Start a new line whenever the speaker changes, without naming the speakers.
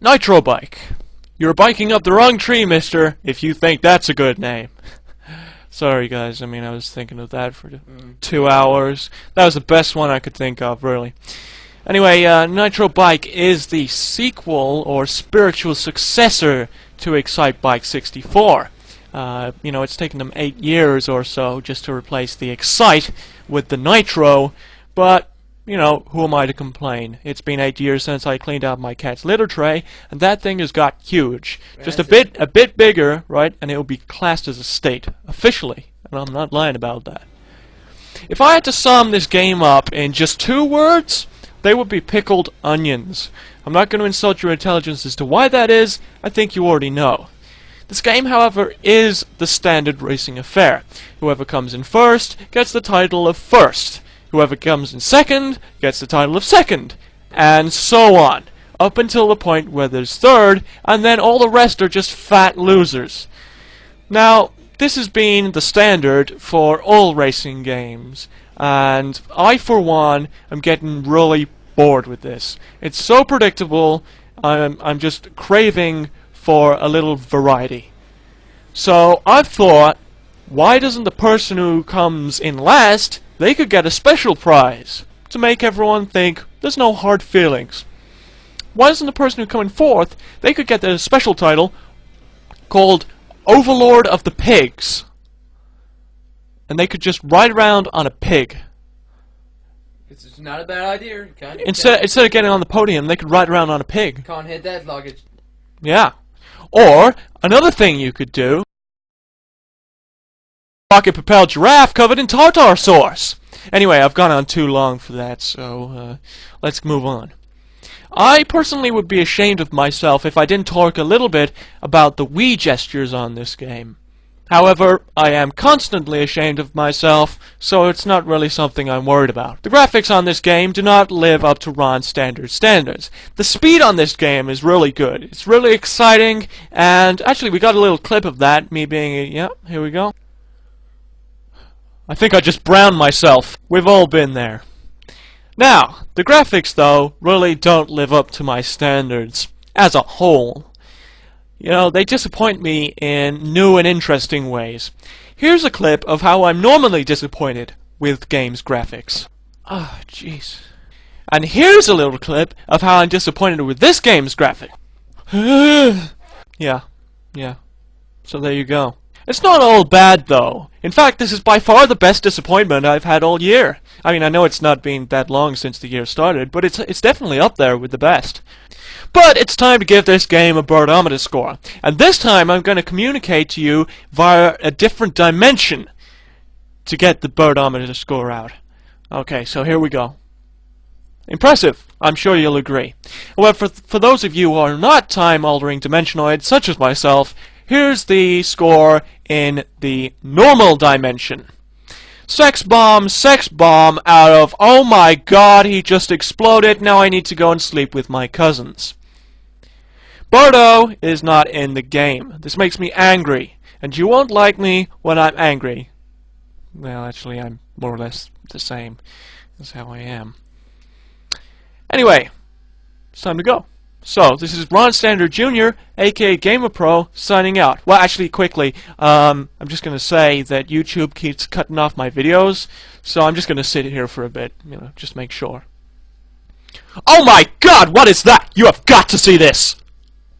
Nitrobike. You're biking up the wrong tree, mister, if you think that's a good name. Sorry, guys. I mean, I was thinking of that for 2 hours. That was the best one I could think of, really. Anyway, Nitrobike is the sequel or spiritual successor to Excitebike 64. You know, it's taken them 8 years or so just to replace the Excite with the Nitro, but you know, who am I to complain? It's been 8 years since I cleaned out my cat's litter tray, and that thing has got huge. Just a bit bigger, right? And it will be classed as a state, officially. And I'm not lying about that. If I had to sum this game up in just 2 words, they would be pickled onions. I'm not going to insult your intelligence as to why that is. I think you already know. This game, however, is the standard racing affair. Whoever comes in first gets the title of first. Whoever comes in second gets the title of second, and so on, up until the point where there's third, and then all the rest are just fat losers. Now, this has been the standard for all racing games, and I, for one, am getting really bored with this. It's so predictable, I'm just craving for a little variety. So, I've thought, why doesn't the person who comes in last, they could get a special prize to make everyone think there's no hard feelings? Why doesn't the person who comes in fourth, they could get a special title called Overlord of the Pigs, and they could just ride around on a pig.
It's not a bad idea.
Instead of getting on the podium, they could ride around on a pig.
Can't hit that luggage.
Yeah. Or another thing you could do, rocket-propelled giraffe covered in tartar sauce. Anyway, I've gone on too long for that, so let's move on. I personally would be ashamed of myself if I didn't talk a little bit about the Wii gestures on this game. However, I am constantly ashamed of myself, so it's not really something I'm worried about. The graphics on this game do not live up to Ron's standards. The speed on this game is really good. It's really exciting, and actually we got a little clip of that, me being yeah, here we go. I think I just browned myself. We've all been there. Now, the graphics, though, really don't live up to my standards as a whole. You know, they disappoint me in new and interesting ways. Here's a clip of how I'm normally disappointed with games' graphics. Ah, jeez. And here's a little clip of how I'm disappointed with this game's graphic. Yeah. So there you go. It's not all bad, though. In fact, this is by far the best disappointment I've had all year. I mean, I know it's not been that long since the year started, but it's definitely up there with the best. But it's time to give this game a Birdometer score. And this time I'm going to communicate to you via a different dimension to get the Birdometer score out. Okay, so here we go. Impressive. I'm sure you'll agree. However, for those of you who are not time-altering dimensionoids, such as myself, here's the score in the normal dimension. Sex bomb out of, oh my god, he just exploded, now I need to go and sleep with my cousins. Bardo is not in the game. This makes me angry, and you won't like me when I'm angry. Well, actually, I'm more or less the same. That's how I am. Anyway, it's time to go. So, this is Ron Standard Jr., aka GamerPro, signing out. Well, actually, quickly, I'm just going to say that YouTube keeps cutting off my videos, so I'm just going to sit here for a bit, you know, just make sure. Oh my god, what is that? You have got to see this!